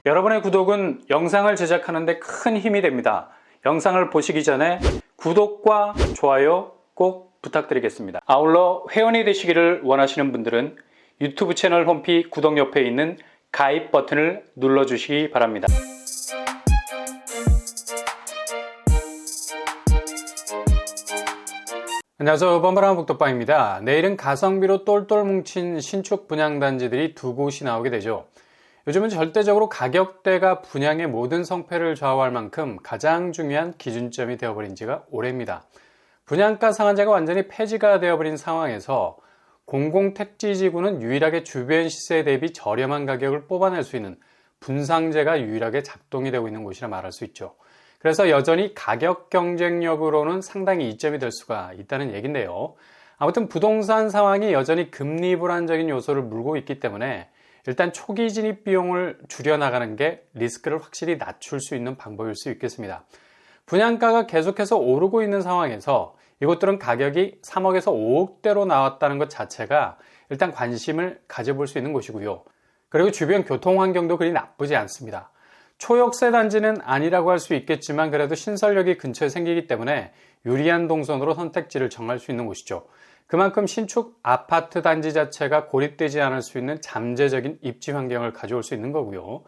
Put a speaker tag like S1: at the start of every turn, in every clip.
S1: 여러분의 구독은 영상을 제작하는 데 큰 힘이 됩니다. 영상을 보시기 전에 구독과 좋아요 꼭 부탁드리겠습니다. 아울러 회원이 되시기를 원하시는 분들은 유튜브 채널 홈피 구독 옆에 있는 가입 버튼을 눌러주시기 바랍니다. 안녕하세요. 범바람 북덕방입니다. 내일은 가성비로 똘똘 뭉친 신축 분양단지들이 두 곳이 나오게 되죠. 요즘은 절대적으로 가격대가 분양의 모든 성패를 좌우할 만큼 가장 중요한 기준점이 되어버린 지가 오래입니다. 분양가 상한제가 완전히 폐지가 되어버린 상황에서 공공택지지구는 유일하게 주변 시세 대비 저렴한 가격을 뽑아낼 수 있는 분상제가 유일하게 작동이 되고 있는 곳이라 말할 수 있죠. 그래서 여전히 가격 경쟁력으로는 상당히 이점이 될 수가 있다는 얘기인데요. 아무튼 부동산 상황이 여전히 금리 불안적인 요소를 물고 있기 때문에 일단 초기 진입 비용을 줄여나가는 게 리스크를 확실히 낮출 수 있는 방법일 수 있겠습니다. 분양가가 계속해서 오르고 있는 상황에서 이곳들은 가격이 3억에서 5억대로 나왔다는 것 자체가 일단 관심을 가져볼 수 있는 곳이고요. 그리고 주변 교통 환경도 그리 나쁘지 않습니다. 초역세 단지는 아니라고 할 수 있겠지만 그래도 신설역이 근처에 생기기 때문에 유리한 동선으로 선택지를 정할 수 있는 곳이죠. 그만큼 신축 아파트 단지 자체가 고립되지 않을 수 있는 잠재적인 입지 환경을 가져올 수 있는 거고요.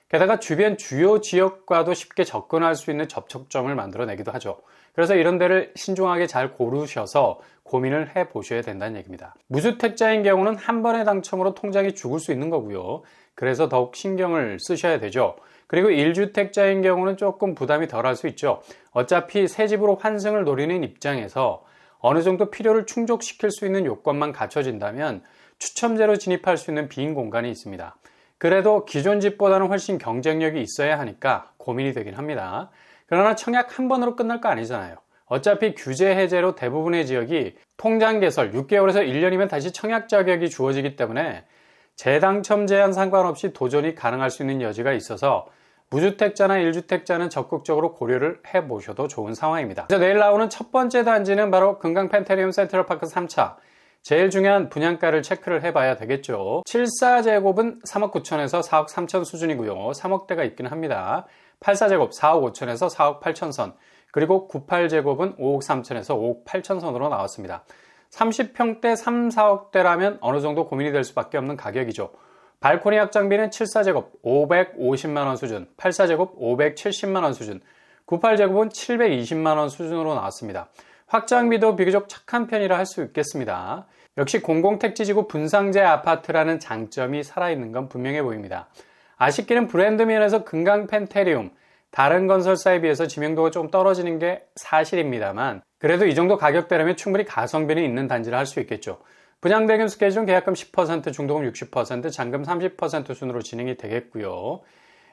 S1: 게다가 주변 주요 지역과도 쉽게 접근할 수 있는 접촉점을 만들어내기도 하죠. 그래서 이런 데를 신중하게 잘 고르셔서 고민을 해보셔야 된다는 얘기입니다. 무주택자인 경우는 한 번의 당첨으로 통장이 죽을 수 있는 거고요. 그래서 더욱 신경을 쓰셔야 되죠. 그리고 1주택자인 경우는 조금 부담이 덜할 수 있죠. 어차피 새 집으로 환승을 노리는 입장에서 어느 정도 필요를 충족시킬 수 있는 요건만 갖춰진다면 추첨제로 진입할 수 있는 빈 공간이 있습니다. 그래도 기존 집보다는 훨씬 경쟁력이 있어야 하니까 고민이 되긴 합니다. 그러나 청약 한 번으로 끝날 거 아니잖아요. 어차피 규제 해제로 대부분의 지역이 통장 개설 6개월에서 1년이면 다시 청약 자격이 주어지기 때문에 재당첨 제한 상관없이 도전이 가능할 수 있는 여지가 있어서 무주택자나 1주택자는 적극적으로 고려를 해보셔도 좋은 상황입니다. 그래서 내일 나오는 첫 번째 단지는 바로 금강 펜테리움 센트럴파크 3차. 제일 중요한 분양가를 체크를 해봐야 되겠죠. 74제곱은 3억 9천에서 4억 3천 수준이고요. 3억대가 있긴 합니다. 84제곱 4억 5천에서 4억 8천 선, 그리고 98제곱은 5억 3천에서 5억 8천 선으로 나왔습니다. 30평대 3, 4억대라면 어느 정도 고민이 될 수밖에 없는 가격이죠. 발코니 확장비는 74제곱 550만원 수준, 84제곱 570만원 수준, 98제곱은 720만원 수준으로 나왔습니다. 확장비도 비교적 착한 편이라 할 수 있겠습니다. 역시 공공택지지구 분상제 아파트라는 장점이 살아있는 건 분명해 보입니다. 아쉽기는 브랜드 면에서 금강 펜테리움, 다른 건설사에 비해서 지명도가 좀 떨어지는 게 사실입니다만 그래도 이 정도 가격대라면 충분히 가성비는 있는 단지를 할 수 있겠죠. 분양대금 스케줄은 계약금 10%, 중도금 60%, 잔금 30% 순으로 진행이 되겠고요.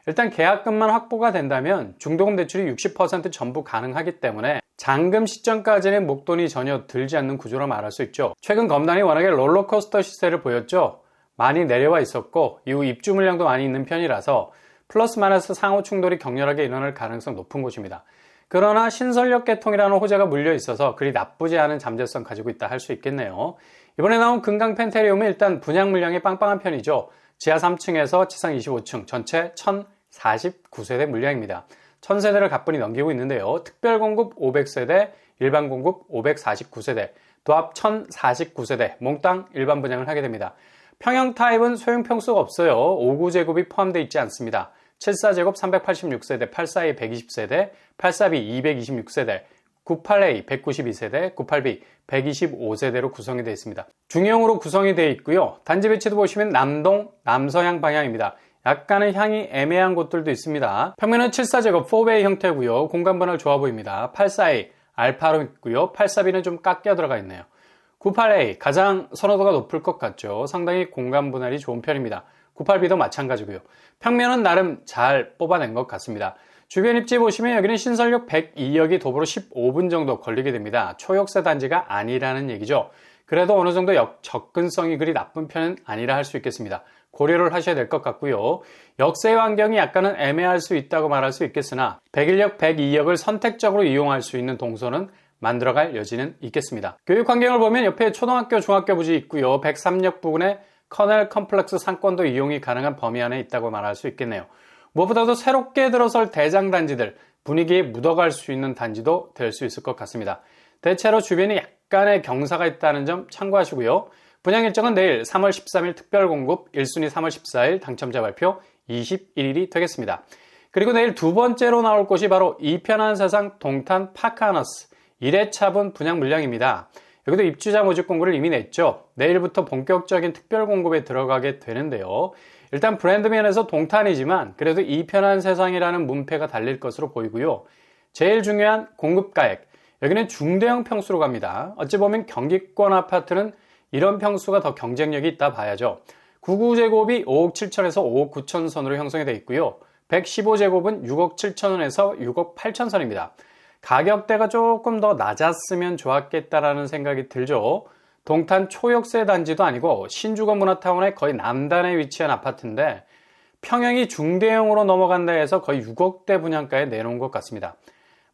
S1: 일단 계약금만 확보가 된다면 중도금 대출이 60% 전부 가능하기 때문에 잔금 시점까지는 목돈이 전혀 들지 않는 구조로 말할 수 있죠. 최근 검단이 워낙에 롤러코스터 시세를 보였죠. 많이 내려와 있었고 이후 입주 물량도 많이 있는 편이라서 플러스 마이너스 상호 충돌이 격렬하게 일어날 가능성 높은 곳입니다. 그러나 신설역 계통이라는 호재가 물려 있어서 그리 나쁘지 않은 잠재성 가지고 있다 할 수 있겠네요. 이번에 나온 금강 펜테리움은 일단 분양 물량이 빵빵한 편이죠. 지하 3층에서 지상 25층 전체 1049세대 물량입니다. 1000세대를 가뿐히 넘기고 있는데요. 특별 공급 500세대, 일반 공급 549세대, 도합 1049세대, 몽땅 일반 분양을 하게 됩니다. 평형 타입은 소형 평수가 없어요. 59제곱이 포함되어 있지 않습니다. 74제곱 386세대, 842 120세대, 842 226세대, 98A 192세대, 98B 125세대로 구성이 되어 있습니다. 중형으로 구성이 되어 있고요. 단지 배치도 보시면 남동, 남서향 방향입니다. 약간의 향이 애매한 곳들도 있습니다. 평면은 74제곱 4베이 형태고요. 공간 분할 좋아 보입니다. 84A 알파로 있고요. 84B는 좀 깎여 들어가 있네요. 98A 가장 선호도가 높을 것 같죠. 상당히 공간 분할이 좋은 편입니다. 98B도 마찬가지고요. 평면은 나름 잘 뽑아낸 것 같습니다. 주변 입지 보시면 여기는 신설역 102역이 도보로 15분 정도 걸리게 됩니다. 초역세 단지가 아니라는 얘기죠. 그래도 어느 정도 접근성이 그리 나쁜 편은 아니라 할 수 있겠습니다. 고려를 하셔야 될 것 같고요. 역세 환경이 약간은 애매할 수 있다고 말할 수 있겠으나 101역, 102역을 선택적으로 이용할 수 있는 동선은 만들어갈 여지는 있겠습니다. 교육 환경을 보면 옆에 초등학교, 중학교 부지 있고요. 103역 부근에 커넬 컴플렉스 상권도 이용이 가능한 범위 안에 있다고 말할 수 있겠네요. 무엇보다도 새롭게 들어설 대장 단지들, 분위기에 묻어갈 수 있는 단지도 될 수 있을 것 같습니다. 대체로 주변에 약간의 경사가 있다는 점 참고하시고요. 분양 일정은 내일 3월 13일 특별 공급, 1순위 3월 14일 당첨자 발표 21일이 되겠습니다. 그리고 내일 두 번째로 나올 곳이 바로 이편한 세상 동탄 파크하너스 1회차분 분양 물량입니다. 여기도 입주자 모집 공고를 이미 냈죠. 내일부터 본격적인 특별 공급에 들어가게 되는데요. 일단 브랜드 면에서 동탄이지만 그래도 이편한 세상이라는 문패가 달릴 것으로 보이고요. 제일 중요한 공급가액, 여기는 중대형 평수로 갑니다. 어찌 보면 경기권 아파트는 이런 평수가 더 경쟁력이 있다 봐야죠. 99제곱이 5억 7천에서 5억 9천 선으로 형성이 되어 있고요. 115제곱은 6억 7천원에서 6억 8천 선입니다. 가격대가 조금 더 낮았으면 좋았겠다라는 생각이 들죠. 동탄 초역세 단지도 아니고 신주거 문화타운의 거의 남단에 위치한 아파트인데 평형이 중대형으로 넘어간다 해서 거의 6억대 분양가에 내놓은 것 같습니다.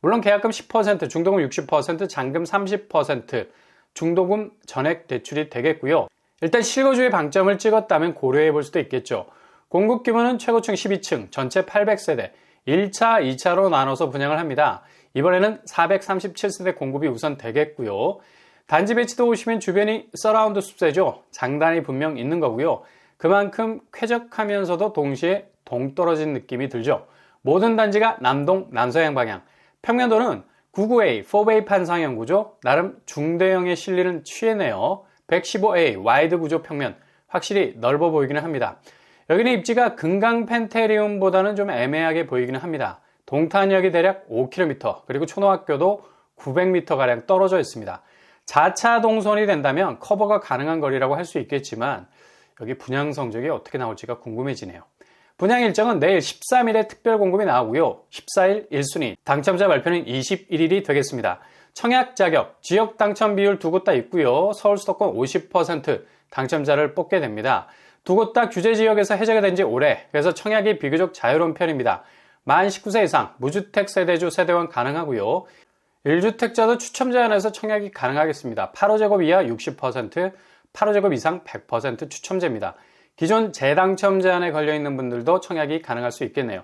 S1: 물론 계약금 10%, 중도금 60%, 잔금 30%, 중도금 전액 대출이 되겠고요. 일단 실거주의 방점을 찍었다면 고려해 볼 수도 있겠죠. 공급 규모는 최고층 12층, 전체 800세대, 1차, 2차로 나눠서 분양을 합니다. 이번에는 437세대 공급이 우선 되겠고요. 단지 배치도 오시면 주변이 서라운드 숲세죠. 장단이 분명 있는 거고요. 그만큼 쾌적하면서도 동시에 동떨어진 느낌이 들죠. 모든 단지가 남동, 남서양 방향. 평면도는 99A, 4베이 판상형 구조, 나름 중대형의 실리는 취해내요. 115A, 와이드 구조 평면, 확실히 넓어 보이기는 합니다. 여기는 입지가 금강 펜테리움보다는 좀 애매하게 보이기는 합니다. 동탄역이 대략 5km, 그리고 초등학교도 900m가량 떨어져 있습니다. 4차 동선이 된다면 커버가 가능한 거리라고 할 수 있겠지만 여기 분양 성적이 어떻게 나올지가 궁금해지네요. 분양 일정은 내일 13일에 특별 공급이 나오고요. 14일 1순위, 당첨자 발표는 21일이 되겠습니다. 청약 자격, 지역 당첨 비율 두 곳 다 있고요. 서울 수도권 50% 당첨자를 뽑게 됩니다. 두 곳 다 규제 지역에서 해제가 된 지 오래, 그래서 청약이 비교적 자유로운 편입니다. 만 19세 이상, 무주택 세대주 세대원 가능하고요. 1주택자도 추첨 제한에서 청약이 가능하겠습니다. 8호제곱 이하 60%, 8호제곱 이상 100% 추첨제입니다. 기존 재당첨 제한에 걸려있는 분들도 청약이 가능할 수 있겠네요.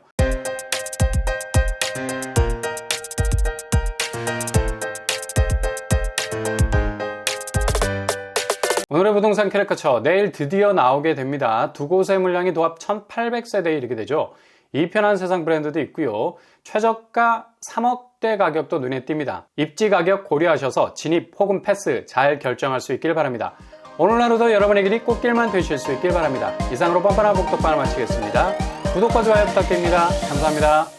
S1: 오늘의 부동산 캐릭터처, 내일 드디어 나오게 됩니다. 두 곳의 물량이 도합 1800세대에 이르게 되죠. 이편한 세상 브랜드도 있고요. 최저가 3억대 가격도 눈에 띕니다. 입지 가격 고려하셔서 진입 혹은 패스 잘 결정할 수 있길 바랍니다. 오늘 하루도 여러분의 길이 꽃길만 되실 수 있길 바랍니다. 이상으로 뻔뻔한 복덕방을 마치겠습니다. 구독과 좋아요 부탁드립니다. 감사합니다.